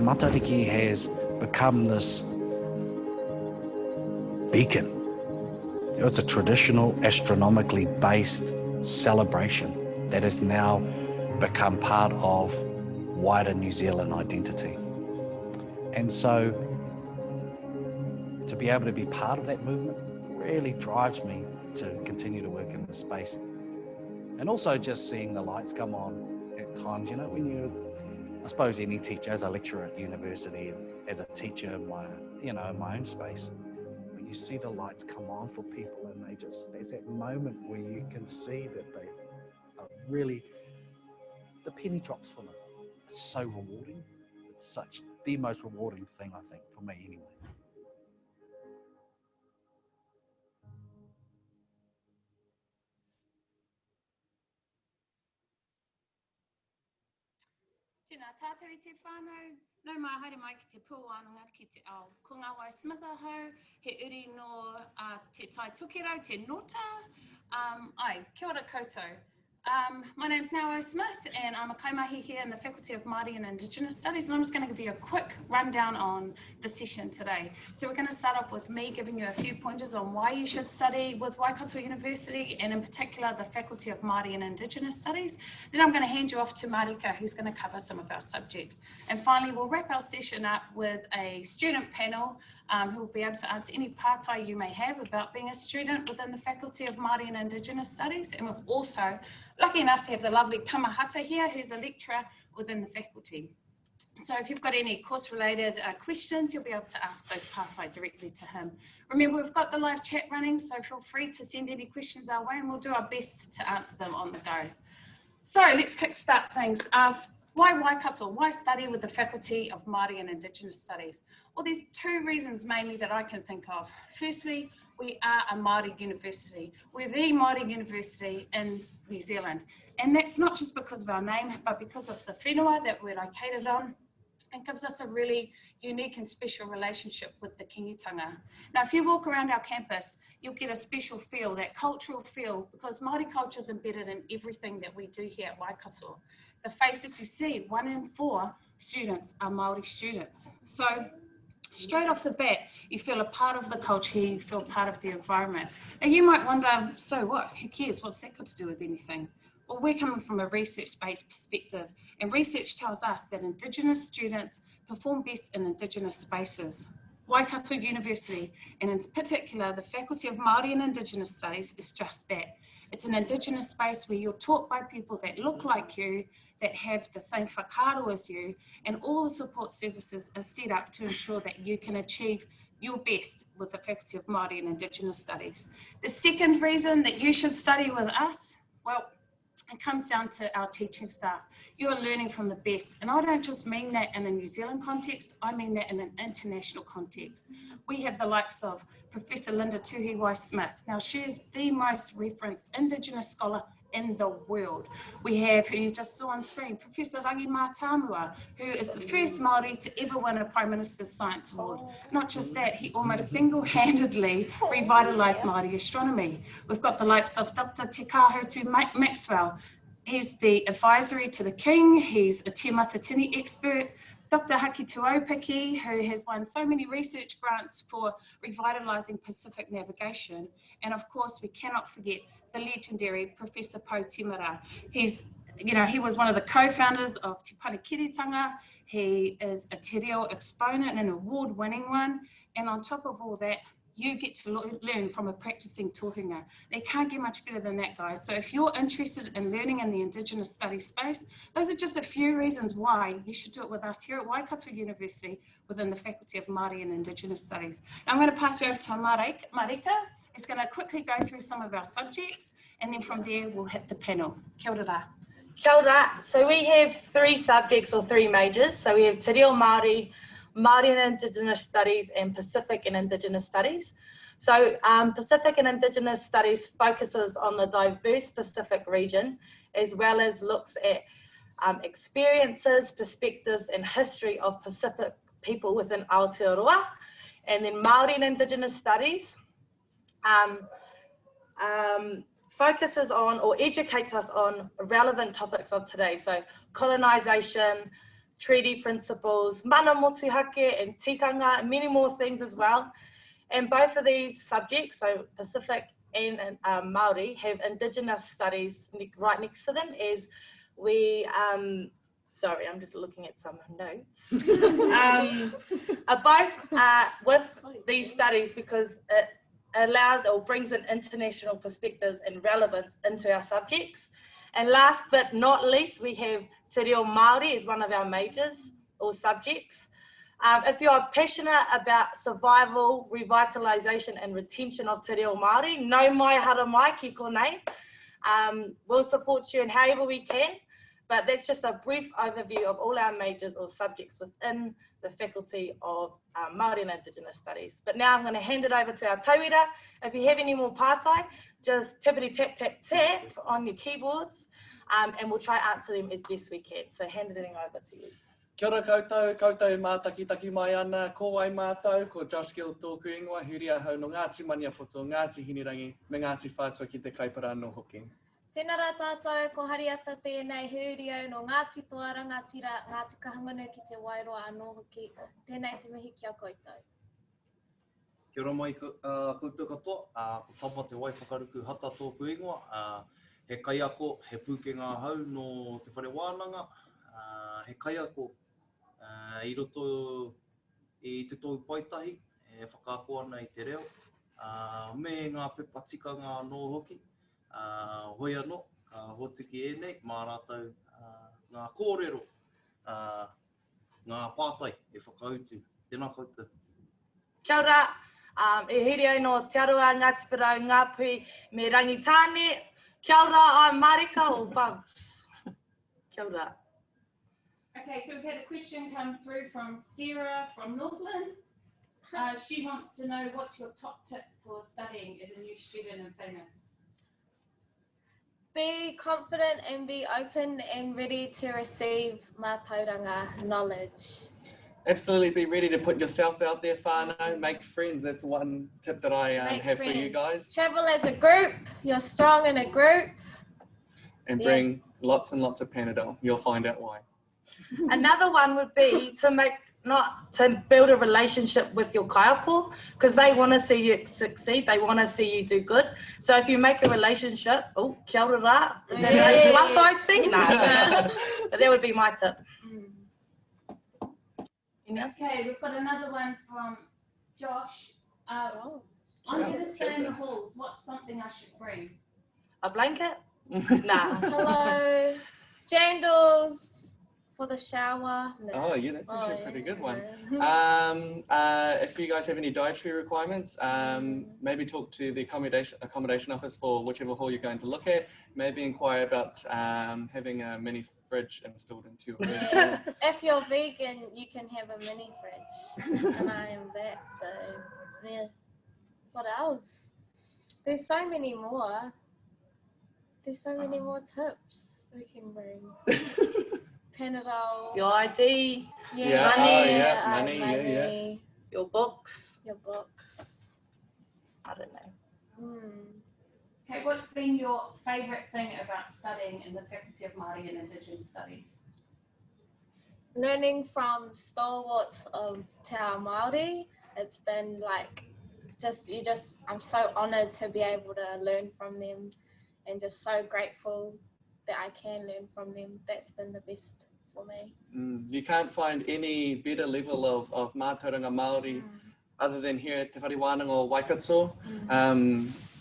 Matariki has become this beacon. It's a traditional, astronomically based celebration that has now become part of wider New Zealand identity. And so to be able to be part of that movement really drives me to continue to work in this space. And also just seeing the lights come on at times, you know, when you're, I suppose any teacher, as a lecturer at university, and as a teacher in my, in my own space, when you see the lights come on for people and there's that moment where you can see that they are really, the penny drops for them. It's so rewarding. It's such the most rewarding thing, I think, for me anyway. Tēnā tātou I te whānau, nau mai haere mai ki te pūānanga ki te ao. Ko ngā wai Smith ahau, he uri no te tai tukirau, te nota. Kia ora koutou. My name's Maori Smith and I'm a kaimahi here in the Faculty of Māori and Indigenous Studies, and I'm just going to give you a quick rundown on the session today. So we're going to start off with me giving you a few pointers on why you should study with Waikato University, and in particular the Faculty of Māori and Indigenous Studies. Then I'm going to hand you off to Marika, who's going to cover some of our subjects. And finally, we'll wrap our session up with a student panel who will be able to answer any pātai you may have about being a student within the Faculty of Māori and Indigenous Studies. And we've also lucky enough to have the lovely Tamahata here, who's a lecturer within the faculty. So if you've got any course-related questions, you'll be able to ask those pātai directly to him. Remember, we've got the live chat running, so feel free to send any questions our way and we'll do our best to answer them on the go. So let's kickstart things. Why Waikato? Why study with the Faculty of Māori and Indigenous Studies? Well, there's two reasons mainly that I can think of. Firstly, we are a Māori university. We're the Māori university in New Zealand. And that's not just because of our name, but because of the whenua that we're located on. It gives us a really unique and special relationship with the kingitanga. Now, if you walk around our campus, you'll get a special feel, that cultural feel, because Māori culture is embedded in everything that we do here at Waikato. The faces you see, 1 in 4 students are Māori students. So straight off the bat, you feel a part of the culture, you feel part of the environment. And you might wonder, so what? Who cares? What's that got to do with anything? Well, we're coming from a research-based perspective, and research tells us that Indigenous students perform best in Indigenous spaces. Waikato University, and in particular, the Faculty of Māori and Indigenous Studies, is just that. It's an Indigenous space where you're taught by people that look like you, that have the same whakaaro as you, and all the support services are set up to ensure that you can achieve your best with the Faculty of Māori and Indigenous Studies. The second reason that you should study with us, well, it comes down to our teaching staff. You are learning from the best. And I don't just mean that in a New Zealand context, I mean that in an international context. We have the likes of Professor Linda Tuhiwai-Smith. Now, she is the most referenced Indigenous scholar in the world. We have, who you just saw on screen, Professor Rangi Mātāmua, who is the first Māori to ever win a Prime Minister's Science Award. Not just that, he almost single-handedly revitalised Māori astronomy. We've got the likes of Dr. Te Kahotu Maxwell. He's the advisory to the King, he's a Te Matatini expert. Dr. Haki Tuopiki, who has won so many research grants for revitalising Pacific navigation. And of course, we cannot forget the legendary Professor Po Timara. He was one of the co-founders of Te Panekiritanga. He is a te reo exponent, an award-winning one. And on top of all that, you get to learn from a practicing tohunga. They can't get much better than that, guys. So if you're interested in learning in the Indigenous studies space, those are just a few reasons why you should do it with us here at Waikato University within the Faculty of Māori and Indigenous Studies. Now I'm going to pass you over to Marika, who's going to quickly go through some of our subjects, and then from there we'll hit the panel. Kia ora. Kia ora. So we have 3 subjects or 3 majors. So we have Te Reo Māori, Māori and Indigenous Studies, and Pacific and Indigenous Studies. So Pacific and Indigenous Studies focuses on the diverse Pacific region, as well as looks at experiences, perspectives, and history of Pacific people within Aotearoa. And then Māori and Indigenous Studies focuses on or educates us on relevant topics of today. So colonisation, treaty principles, mana motuhake and tikanga, and many more things as well. And both of these subjects, so Pacific and Maori, have Indigenous studies right next to them as we, sorry, I'm just looking at some notes. Both with these studies because it allows or brings in international perspectives and relevance into our subjects. And last but not least, we have Te Reo Māori as one of our majors or subjects. If you are passionate about survival, revitalisation and retention of Te Reo Māori, no mai hara mai ki konei. We'll support you in however we can, but that's just a brief overview of all our majors or subjects within the Faculty of Māori and Indigenous Studies. But now I'm going to hand it over to our tauira. If you have any more pātai, just tippity tap tap tap on your keyboards, and we'll try answer them as best we can. So handing it over to you. Kia ora koutou, koutou mātaki mai ana, ko ai mātou, ko Josh Gill tōku ingoa, huri ahau no Ngāti Maniapoto, Ngāti Hinirangi, me Ngāti Whātua ki te kaipara no hoki. Tēnā rā tātou, ko hariata tēnei huri au no Ngāti Toara, Ngāti Kahungunu ki te Wairoa anō hoki, tēnei te mihi kia koutou. Kia ora mai koutou katoa, ko tapa te wai whakaruku hata tōku ingoa, he kaiako, he pūkenga hau no te whare wānanga, he kaiako i roto i te tōu paitahi, e whakaako ana i te reo, me ngā pepa tikanga nō hoki, hoi anō, ka hotuki e nei, mā rātou ngā kōrero, ngā pātai e whakautu. Tēnā koutou. Kia ora, e hiri au no Te Aroa, Ngāti Parau, Ngāpui, me Rangitāne. Kia ora, I'm Marika or Bumps. Kia ora. Okay, so we've had a question come through from Sarah from Northland. She wants to know what's your top tip for studying as a new student in FAMUS? Be confident and be open and ready to receive mātauranga knowledge. Absolutely be ready to put yourselves out there, whānau, make friends. That's one tip that I have for you guys. Travel as a group, you're strong in a group. And bring lots and lots of Panadol. You'll find out why. Another one would be to build a relationship with your kaiako, because they want to see you succeed, they want to see you do good. So if you make a relationship, oh, kia ora rā, is that plus I see? No, but that would be my tip. Okay, we've got another one from Josh. I'm going to stay in the halls. What's something I should bring? A blanket? Nah. Hello. Jandals. For the shower. No. Oh yeah, that's actually a pretty good one. If you guys have any dietary requirements, maybe talk to the accommodation office for whichever hall you're going to look at. Maybe inquire about having a mini fridge installed into your room. If you're vegan, you can have a mini fridge, and I am that. So yeah. What else? There's so many more. There's so many more tips we can bring. Panadol. Your ID. Yeah. Money. Money. Your books. Your books. I don't know. Okay, what's been your favourite thing about studying in the Faculty of Māori and Indigenous Studies? Learning from stalwarts of Te Ao Māori. It's been like, I'm so honoured to be able to learn from them and just so grateful that I can learn from them. That's been the best for me. You can't find any better level of mātauranga Māori other than here at Te Whare Wānanga o Waikato.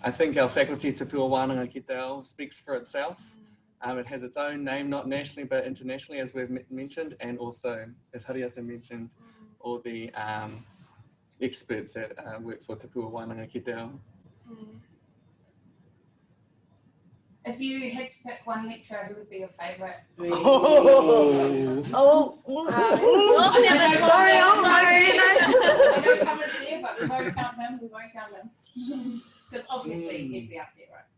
I think our faculty Te Pua Wānanga ki te ao speaks for itself. It has its own name, not nationally but internationally, as we've mentioned, and also, as Hariata mentioned, all the experts that work for Te Pua Wānanga ki te ao. If you had to pick one lecturer, who would be your favourite? Sorry, I'm hungry. I know Thomas there, but we won't count him. Because obviously he'd be up there, right?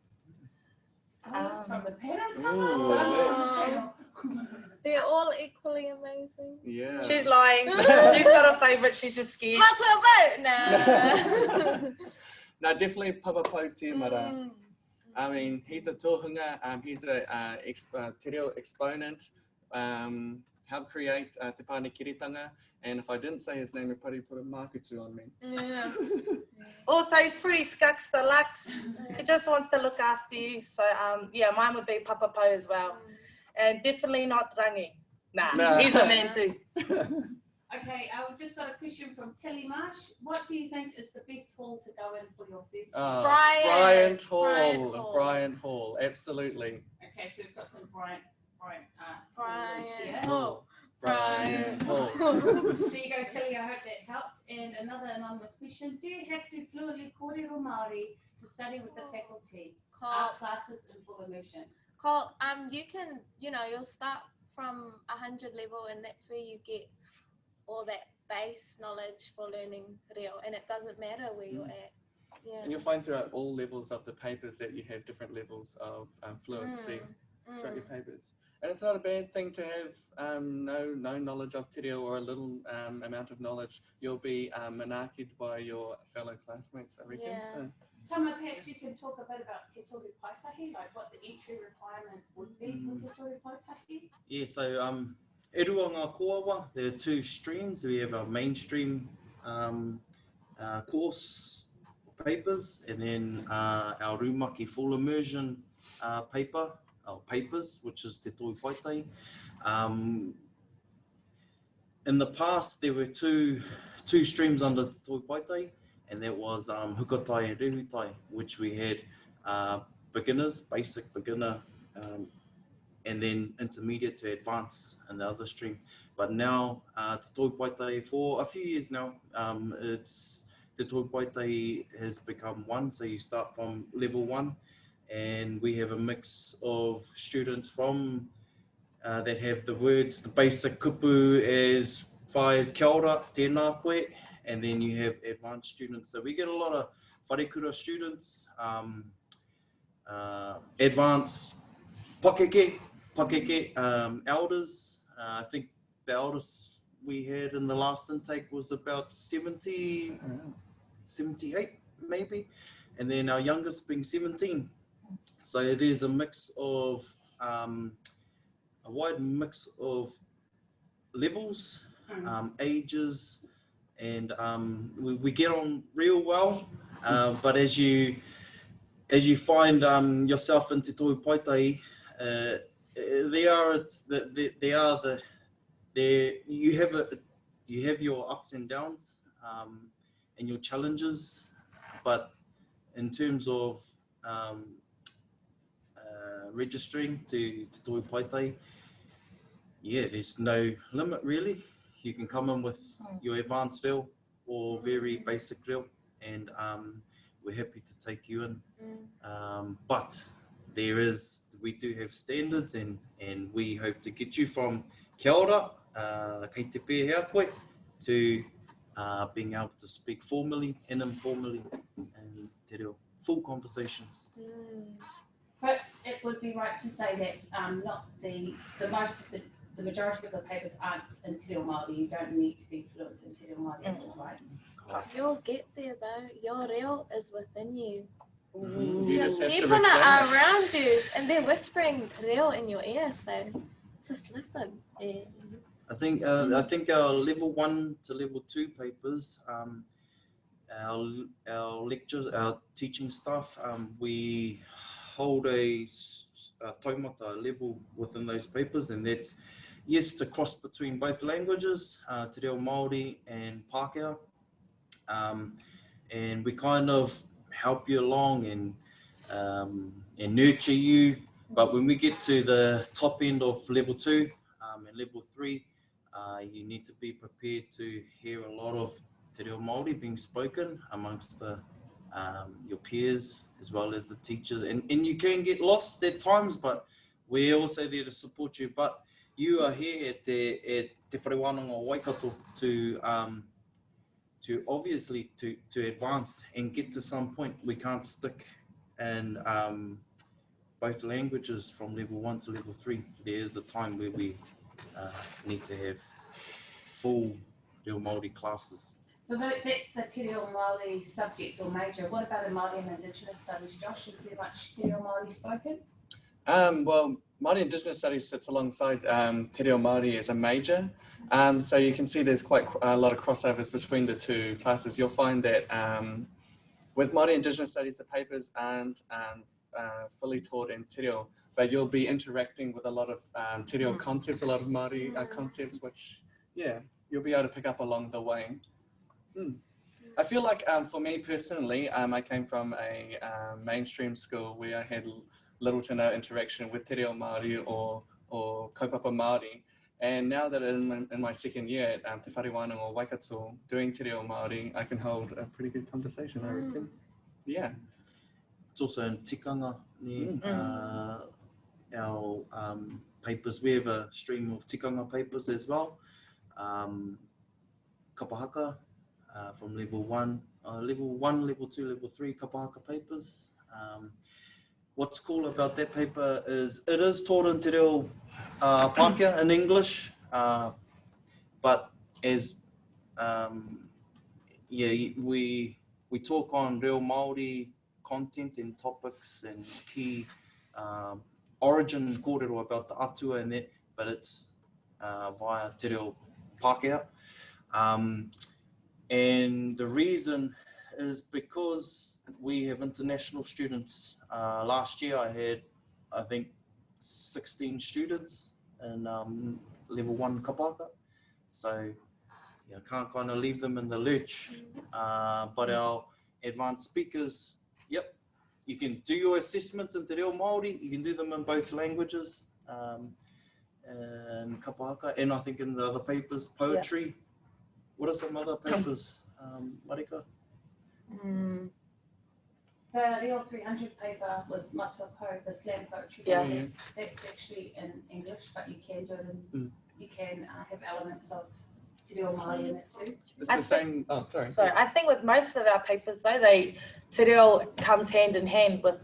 Silence from the panel, Thomas. Silence from the panel. They're all equally amazing. Yeah. She's lying. She's got a favourite. She's just scared. What's your vote? No. No, definitely Papapau Te Mara. I mean, he's a tohunga, he's a Te Reo exponent. help create Te Pane Kiritanga. And if I didn't say his name, he'd probably put a makutu on me. Yeah. Also, he's pretty skucks the lux. He just wants to look after you. So, yeah, mine would be Papa Po as well. And definitely not Rangi. Nah, he's a man too. Okay, I've just got a question from Tilly Marsh. What do you think is the best hall to go in for your first year? Bryant Bryant Hall, absolutely. Okay, so we've got some Bryant Bryant Hall. Bryant Hall. There you go, Tilly. I hope that helped. And another anonymous question: do you have to fluently kōrero Māori to study with the faculty? Art classes in full immersion. You can, you'll start from 100 level, and that's where you get all that base knowledge for learning reo, and it doesn't matter where you're at. Yeah. And you'll find throughout all levels of the papers that you have different levels of fluency throughout your papers. And it's not a bad thing to have no knowledge of te reo or a little amount of knowledge. You'll be manaki'd by your fellow classmates, I reckon. Yeah. So. Tama, perhaps you can talk a bit about Te Tohu Paitahi, like what the entry requirement would be for Te Tohu Paitahi. Yeah, so e rua ngā koawa, there are two streams. We have our mainstream course papers, and then our Rumaki full immersion papers, which is Te Tohu Paitahi. In the past, there were two streams under Te Tohu Paitahi, and that was Hukatai and Rehutai, which we had beginners, basic beginner, and then intermediate to advanced in the other stream. But now, Te Tohu Paitahi, for a few years now, Te Tohu Paitahi has become one, so you start from level 1, and we have a mix of students from that have the words, the basic kupu as far as kia ora, tēnā koe, and then you have advanced students. So we get a lot of wharekura students, advanced pakeke, elders. I think the eldest we had in the last intake was about 70, 78 maybe, and then our youngest being 17. So there's a mix of, a wide mix of levels, ages, and we get on real well. But as you find yourself in Te Tohu Paitahi, you have your ups and downs and your challenges, but in terms of registering to Te Tohu Paitahi, yeah, there's no limit really. You can come in with your advanced reo or very basic reo, and we're happy to take you in. But we do have standards, and we hope to get you from kia ora, kei te pēhea koe, to being able to speak formally and informally and te reo, full conversations. But it would be right to say that not the majority of the papers aren't in Te Reo Māori. You don't need to be fluent in Te Reo Māori at all, right? You'll get there though. Your reo is within you. You So just have to people reclaim are it. around you, and they're whispering reo in your ear. So just listen. Yeah. I think our level 1 to level 2 papers, our lectures, our teaching staff, we hold a taumata level within those papers, and that's yes to cross between both languages, Te Reo Māori and Pākehā, and we kind of help you along and nurture you. But when we get to the top end of level 2 and level 3, you need to be prepared to hear a lot of Te Reo Māori being spoken amongst your peers as well as the teachers, and you can get lost at times, but we're also there to support you. But you are here at Te Wharewananga Waikato to obviously to advance and get to some point. We can't stick in both languages from level 1 to level 3. There is a time where we need to have full Reo Māori classes. So that's the Te Reo Māori subject or major. What about in Māori and Indigenous studies, Josh? Is there much Te Reo Māori spoken? Well, Māori Indigenous Studies sits alongside Te Reo Māori as a major. So you can see there's quite a lot of crossovers between the two classes. You'll find that with Māori Indigenous Studies, the papers aren't fully taught in Te Reo, but you'll be interacting with a lot of Te Reo concepts, a lot of Māori concepts, which, yeah, you'll be able to pick up along the way. I feel like for me personally, I came from a mainstream school where I had little to no interaction with Te Reo Māori or kaupapa Māori. And now that in my second year at Te Whare Wānanga Waikato doing Te Reo Māori, I can hold a pretty good conversation, I reckon. Yeah. It's also in tikanga, our papers. We have a stream of tikanga papers as well. Kapahaka from level 1, level 2, level 3 kapahaka papers. What's cool about that paper is it is taught in Te Reo Pākehā in English, but as we talk on real Maori content and topics and key origin kōrero about the atua and that, but it's via Te Reo Pākehā. And the reason is because we have international students. Last year I had, I think, 16 students in level 1 kapaka. So yeah, can't kind of leave them in the lurch. But our advanced speakers, yep, you can do your assessments in Te Reo Māori, you can do them in both languages, in kapaka, and I think in the other papers, poetry. Yeah. What are some other papers, Marika? The Real 300 paper with Matua Po, the slam poetry, that's actually in English, but you can do it in, you can have elements of Te Reo Māori in it too. It's the same, oh sorry. So I think with most of our papers though, Te Reo comes hand in hand with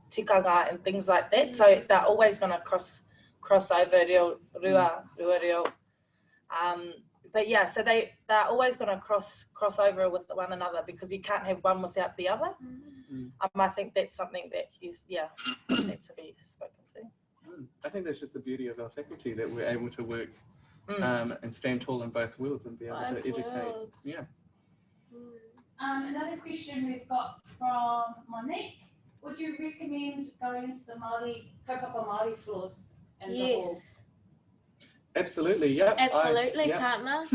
tikanga and things like that, so they're always going to cross over reo, rua reo. But yeah, so they're always going to cross over with one another because you can't have one without the other. I think that's something that needs to be spoken to. I think that's just the beauty of our faculty, that we're able to work and stand tall in both worlds and be able to educate. Yeah. Another question we've got from Monique. Would you recommend going to the kaupapa Māori floors in the hall? Absolutely, yeah. Absolutely, partner.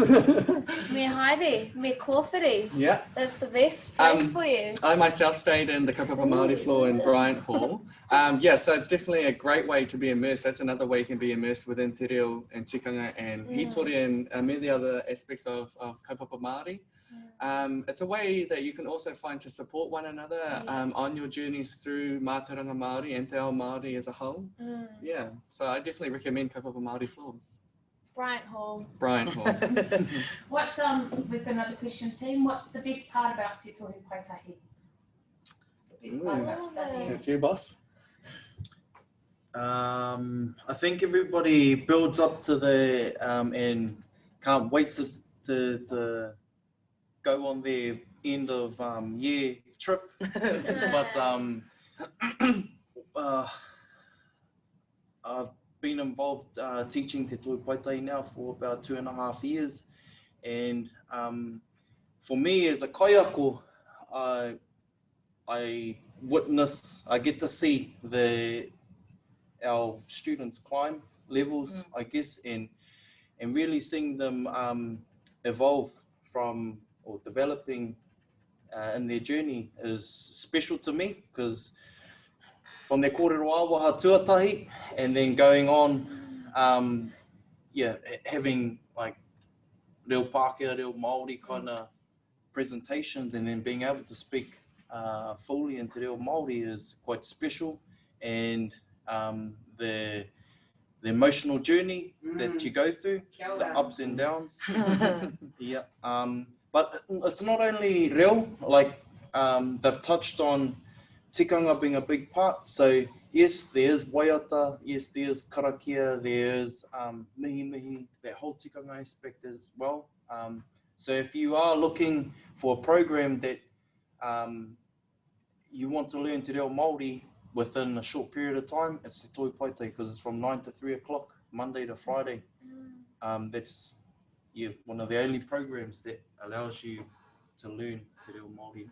Me haere, me kōwhiri. Yeah. That's the best place for you. I myself stayed in the kaupapa Māori floor in Bryant Hall. Yeah, so it's definitely a great way to be immersed. That's another way you can be immersed within Te Reo and tikanga and hitori and many other aspects of kaupapa Māori. It's a way that you can also find to support one another on your journeys through mātauranga Māori and te ao Māori as a whole. Yeah, so I definitely recommend kaupapa Māori floors. Bryant Hall. Bryant Hall. What's we've got another question, team. What's the best part about Te Tohu Paitahi? The best part about studying. It's you, boss. I think everybody builds up to the and can't wait to go on their end of year trip. But I've been involved teaching Te Tohu Paitahi now for about 2.5 years, and for me as a kaiako, I get to see our students climb levels, I guess, and really seeing them evolve from or developing in their journey is special to me, because from their kōrero awaha tuatahi and then going on, having like reo Pākehā, reo Māori kind of presentations, and then being able to speak fully in Te Reo Māori is quite special. And the emotional journey that you go through, the ups and downs. Yeah. But it's not only reo, like they've touched on tikanga being a big part. So yes, there's waiata, yes, there's karakia, there's mihi, that whole tikanga aspect as well. So if you are looking for a program that you want to learn Te Reo Māori within a short period of time, it's Te Toi Paite, because it's from 9 to 3 o'clock, Monday to Friday. That's one of the only programs that allows you to learn Te Reo Māori.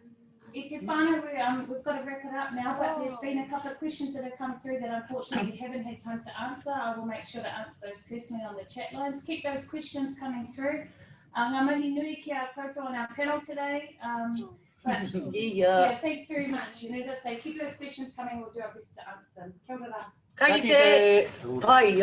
I te whānau, we've got to wrap it up now, but there's been a couple of questions that have come through that unfortunately we haven't had time to answer. I will make sure to answer those personally on the chat lines. Keep those questions coming through. Ngā mihi nui ki a koutou on our panel today. But yeah, thanks very much. And as I say, keep those questions coming. We'll do our best to answer them. Kia ora. Ka kite. Pai,